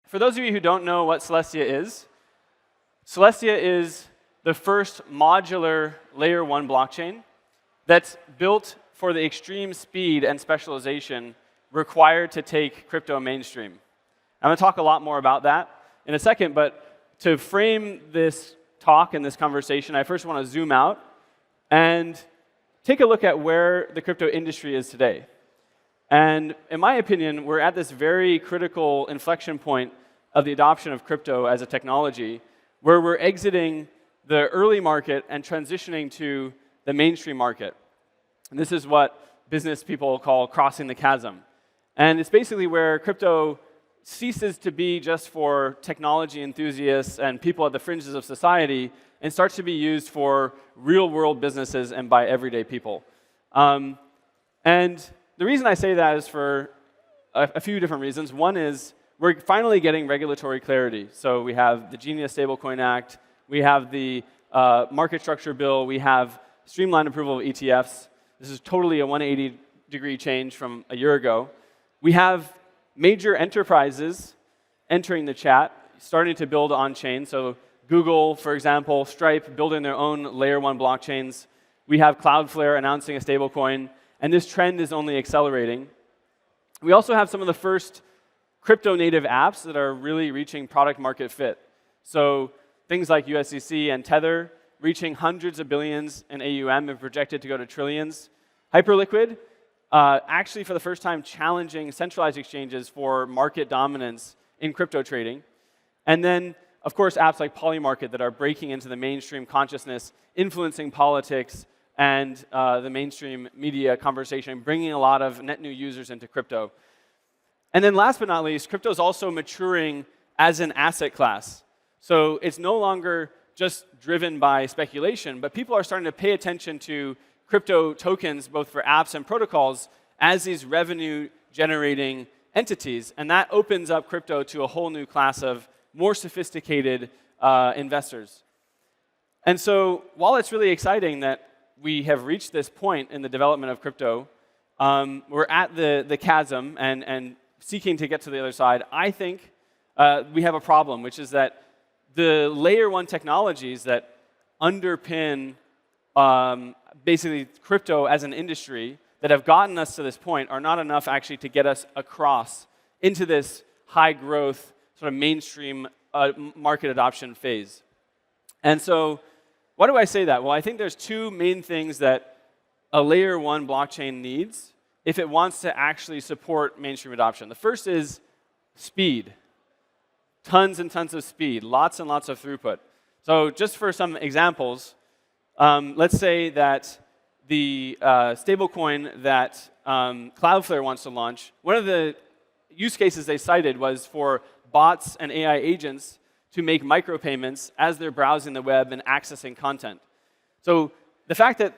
for those of you who don't know what Celestia is the first modular layer 1 blockchain that's built for the extreme speed and specialization required to take crypto mainstream. I'm going to talk a lot more about that in a second, but to frame this talk and this conversation, I first want to zoom out and take a look at where the crypto industry is today. And in my opinion, we're at this very critical inflection point of the adoption of crypto as a technology, where we're exiting the early market and transitioning to the mainstream market. And this is what business people call crossing the chasm. And it's basically where crypto ceases to be just for technology enthusiasts and people at the fringes of society and starts to be used for real-world businesses and by everyday people. And the reason I say that is for a few different reasons. One is we're finally getting regulatory clarity. So we have the Genius Stablecoin Act, we have the market structure bill, we have streamlined approval of ETFs. This is totally a 180-degree change from a year ago. We have major enterprises entering the chat, starting to build on-chain. So Google, for example, Stripe, building their own layer 1 blockchains. We have Cloudflare announcing a stablecoin. And this trend is only accelerating. We also have some of the first crypto-native apps that are really reaching product-market fit. So things like USDC and Tether reaching hundreds of billions in AUM and projected to go to trillions. Hyperliquid, actually for the first time challenging centralized exchanges for market dominance in crypto trading. And then, of course, apps like Polymarket that are breaking into the mainstream consciousness, influencing politics, and the mainstream media conversation, bringing a lot of net new users into crypto. And then last but not least, crypto is also maturing as an asset class. So it's no longer just driven by speculation, but people are starting to pay attention to crypto tokens, both for apps and protocols, as these revenue-generating entities. And that opens up crypto to a whole new class of more sophisticated investors. And so while it's really exciting that we have reached this point in the development of crypto, we're at the chasm and seeking to get to the other side, I think we have a problem, which is that the layer 1 technologies that underpin basically crypto as an industry that have gotten us to this point are not enough actually to get us across into this high growth sort of mainstream market adoption phase. And so why do I say that? Well, I think there's two main things that a layer 1 blockchain needs if it wants to actually support mainstream adoption. The first is speed. Tons and tons of speed, lots and lots of throughput. So just for some examples, let's say that the stablecoin that Cloudflare wants to launch, one of the use cases they cited was for bots and AI agents to make micropayments as they're browsing the web and accessing content. So the fact that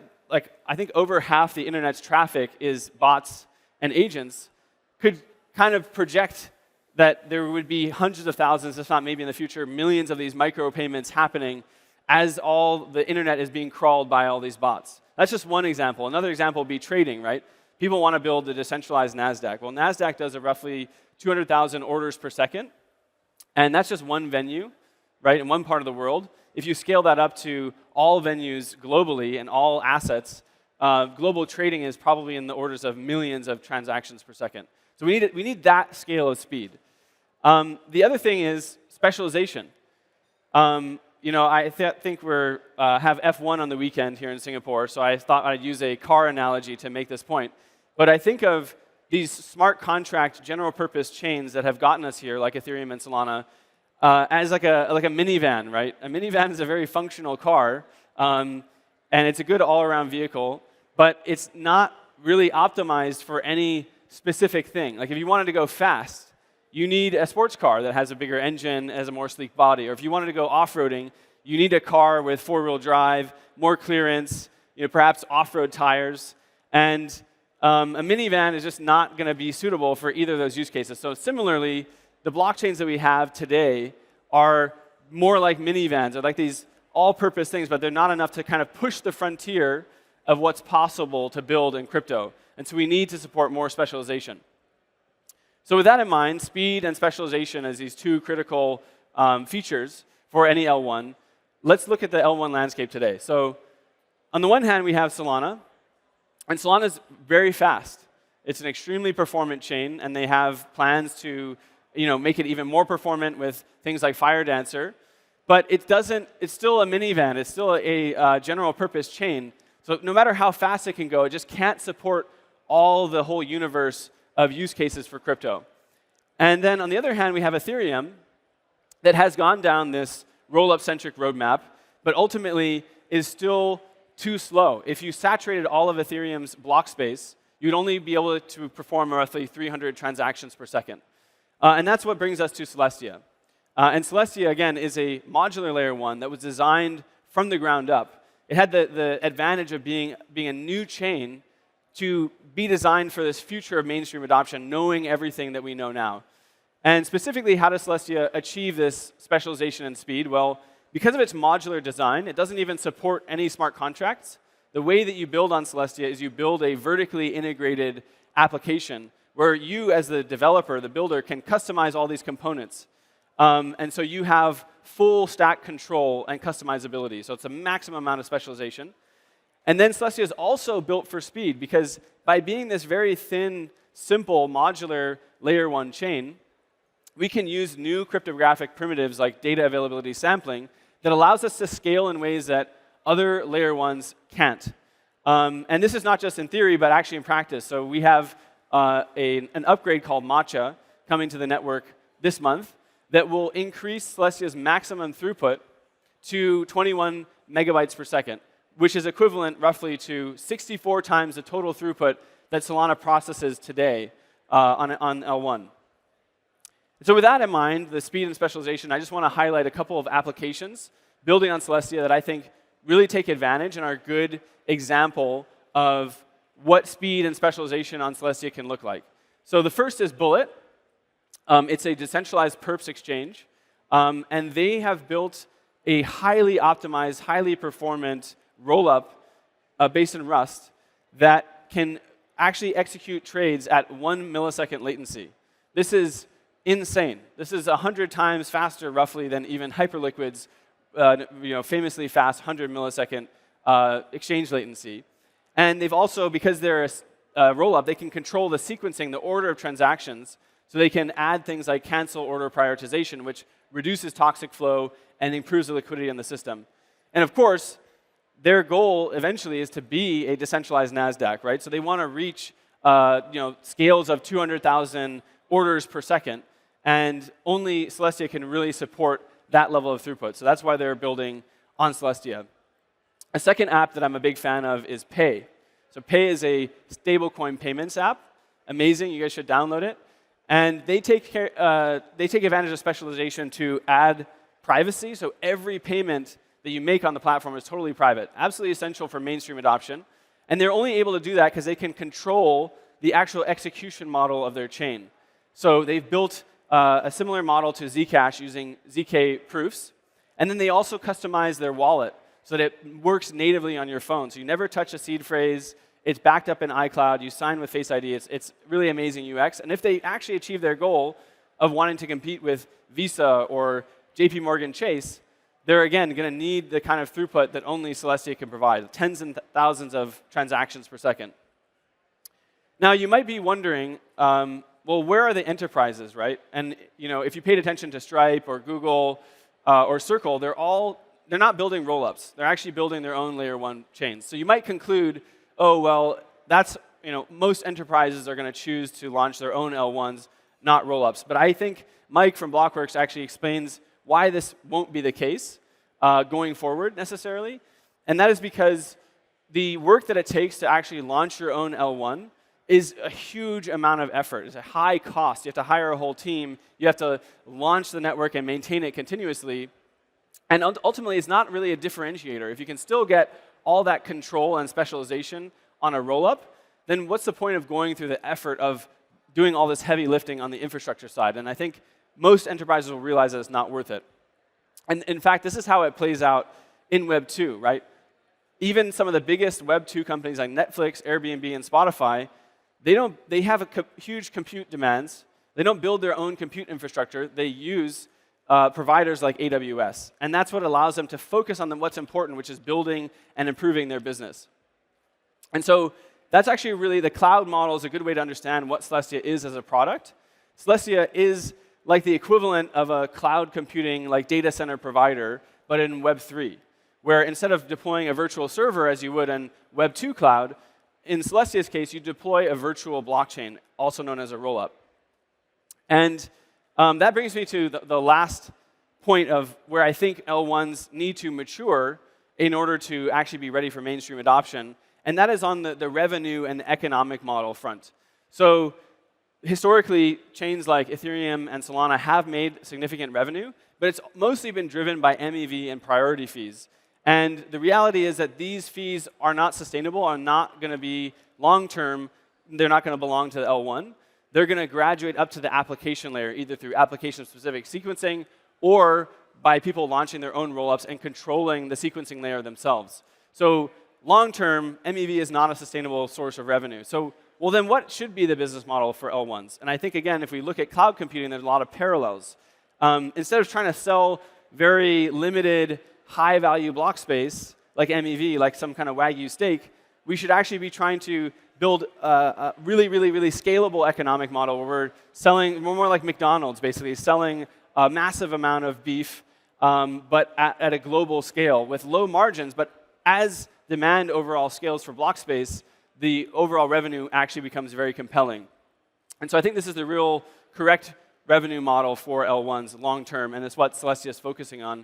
I think over half the internet's traffic is bots and agents could kind of project that there would be hundreds of thousands, if not maybe in the future, millions of these micropayments happening as all the internet is being crawled by all these bots. That's just one example. Another example would be trading, right? People want to build a decentralized NASDAQ. Well, NASDAQ does roughly 200,000 orders per second. And that's just one venue, right, in one part of the world. If you scale that up to all venues globally and all assets, global trading is probably in the orders of millions of transactions per second. So we need that scale of speed. The other thing is specialization. I think we have F1 on the weekend here in Singapore, so I thought I'd use a car analogy to make this point. But I think of these smart contract general purpose chains that have gotten us here, like Ethereum and Solana, as like a minivan, right? A minivan is a very functional car, and it's a good all-around vehicle, but it's not really optimized for any specific thing. Like if you wanted to go fast, you need a sports car that has a bigger engine, has a more sleek body. Or if you wanted to go off-roading, you need a car with four-wheel drive, more clearance, perhaps off-road tires. And a minivan is just not going to be suitable for either of those use cases. So similarly, the blockchains that we have today are more like minivans. They're like these all-purpose things, but they're not enough to kind of push the frontier of what's possible to build in crypto. And so we need to support more specialization. So with that in mind, speed and specialization as these two critical features for any L1, let's look at the L1 landscape today. So on the one hand, we have Solana. And Solana is very fast. It's an extremely performant chain, and they have plans to make it even more performant with things like FireDancer. But it's still a minivan. It's still a general purpose chain. So no matter how fast it can go, it just can't support all the whole universe of use cases for crypto. And then on the other hand, we have Ethereum that has gone down this roll-up-centric roadmap, but ultimately is still too slow. If you saturated all of Ethereum's block space, you'd only be able to perform roughly 300 transactions per second. And that's what brings us to Celestia. And Celestia, again, is a modular layer 1 that was designed from the ground up. It had the advantage of being a new chain to be designed for this future of mainstream adoption, knowing everything that we know now. And specifically, how does Celestia achieve this specialization and speed? Well, because of its modular design, it doesn't even support any smart contracts. The way that you build on Celestia is you build a vertically integrated application where you, as the developer, the builder, can customize all these components. And so you have full stack control and customizability. So it's a maximum amount of specialization. And then Celestia is also built for speed, because by being this very thin, simple, modular layer 1 chain, we can use new cryptographic primitives like data availability sampling that allows us to scale in ways that other layer 1s can't. And this is not just in theory, but actually in practice. So we have an upgrade called Matcha coming to the network this month that will increase Celestia's maximum throughput to 21 megabytes per second, which is equivalent roughly to 64 times the total throughput that Solana processes today on L1. So with that in mind, the speed and specialization, I just want to highlight a couple of applications building on Celestia that I think really take advantage and are a good example of what speed and specialization on Celestia can look like. So the first is Bullet. It's a decentralized perps exchange. And they have built a highly optimized, highly performant rollup based in Rust that can actually execute trades at 1 millisecond latency. This is insane. This is 100 times faster, roughly, than even Hyperliquid's famously fast 100 millisecond exchange latency. And they've also, because they're a rollup, they can control the sequencing, the order of transactions, so they can add things like cancel order prioritization, which reduces toxic flow and improves the liquidity in the system. And of course, their goal eventually is to be a decentralized NASDAQ, right? So they want to reach scales of 200,000 orders per second, and only Celestia can really support that level of throughput. So that's why they're building on Celestia. A second app that I'm a big fan of is Pay. So Pay is a stablecoin payments app. Amazing, you guys should download it. And they take advantage of specialization to add privacy. So every payment that you make on the platform is totally private. Absolutely essential for mainstream adoption. And they're only able to do that because they can control the actual execution model of their chain. So they've built a similar model to Zcash using ZK proofs. And then they also customize their wallet so that it works natively on your phone. So you never touch a seed phrase. It's backed up in iCloud. You sign with Face ID. It's really amazing UX. And if they actually achieve their goal of wanting to compete with Visa or JP Morgan Chase, they're, again, going to need the kind of throughput that only Celestia can provide, tens and thousands of transactions per second. Now, you might be wondering, well, where are the enterprises, right? And if you paid attention to Stripe or Google or Circle, they're not building rollups. They're actually building their own layer 1 chains. So you might conclude, oh, well, that's most enterprises are going to choose to launch their own L1s, not rollups. But I think Mike from Blockworks actually explains why this won't be the case going forward necessarily. And that is because the work that it takes to actually launch your own L1 is a huge amount of effort. It's a high cost. You have to hire a whole team. You have to launch the network and maintain it continuously. And ultimately, it's not really a differentiator. If you can still get all that control and specialization on a rollup, then what's the point of going through the effort of doing all this heavy lifting on the infrastructure side? And I think most enterprises will realize that it's not worth it. And in fact, this is how it plays out in Web 2, right? Even some of the biggest Web 2 companies like Netflix, Airbnb, and Spotify, they have huge compute demands. They don't build their own compute infrastructure. They use providers like AWS. And that's what allows them to focus on what's important, which is building and improving their business. And so that's actually really, the cloud model is a good way to understand what Celestia is as a product. Celestia is like the equivalent of a cloud computing, like data center provider, but in Web 3, where instead of deploying a virtual server as you would in Web 2 cloud, in Celestia's case, you deploy a virtual blockchain, also known as a rollup. And that brings me to the last point of where I think L1s need to mature in order to actually be ready for mainstream adoption, and that is on the revenue and the economic model front. So historically, chains like Ethereum and Solana have made significant revenue, but it's mostly been driven by MEV and priority fees. And the reality is that these fees are not sustainable, are not going to be long-term. They're not going to belong to the L1. They're going to graduate up to the application layer, either through application-specific sequencing or by people launching their own rollups and controlling the sequencing layer themselves. So long-term, MEV is not a sustainable source of revenue. So, well, then what should be the business model for L1s? And I think, again, if we look at cloud computing, there's a lot of parallels. Instead of trying to sell very limited, high-value block space, like MEV, like some kind of Wagyu steak, we should actually be trying to build a really, really, really scalable economic model where we're selling, we're more like McDonald's, basically, selling a massive amount of beef, but at a global scale with low margins. But as demand overall scales for block space, the overall revenue actually becomes very compelling. And so I think this is the real correct revenue model for L1s long term, and it's what Celestia is focusing on.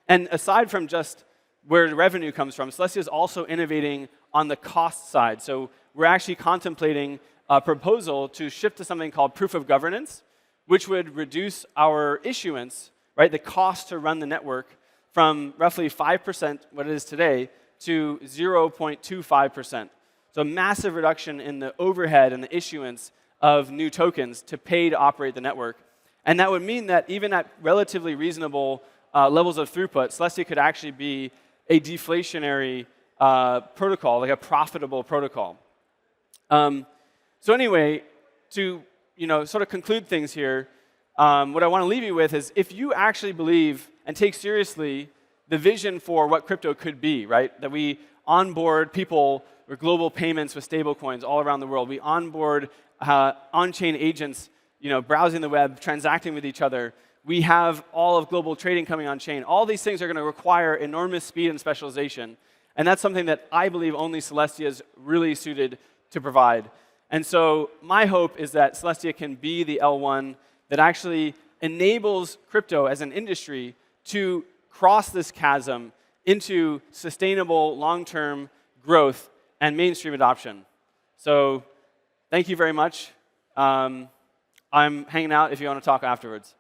And aside from just where the revenue comes from, Celestia is also innovating on the cost side. So we're actually contemplating a proposal to shift to something called proof of governance, which would reduce our issuance, right, the cost to run the network, from roughly 5%, what it is today, to 0.25%. So a massive reduction in the overhead and the issuance of new tokens to pay to operate the network. And that would mean that even at relatively reasonable levels of throughput, Celestia could actually be a deflationary protocol, like a profitable protocol. So anyway, to sort of conclude things here, what I want to leave you with is if you actually believe and take seriously the vision for what crypto could be, right? That we onboard people with global payments with stablecoins all around the world. We onboard on-chain agents, browsing the web, transacting with each other. We have all of global trading coming on-chain. All these things are going to require enormous speed and specialization. And that's something that I believe only Celestia is really suited to provide. And so my hope is that Celestia can be the L1 that actually enables crypto as an industry to cross this chasm into sustainable long-term growth and mainstream adoption. So thank you very much. I'm hanging out if you want to talk afterwards.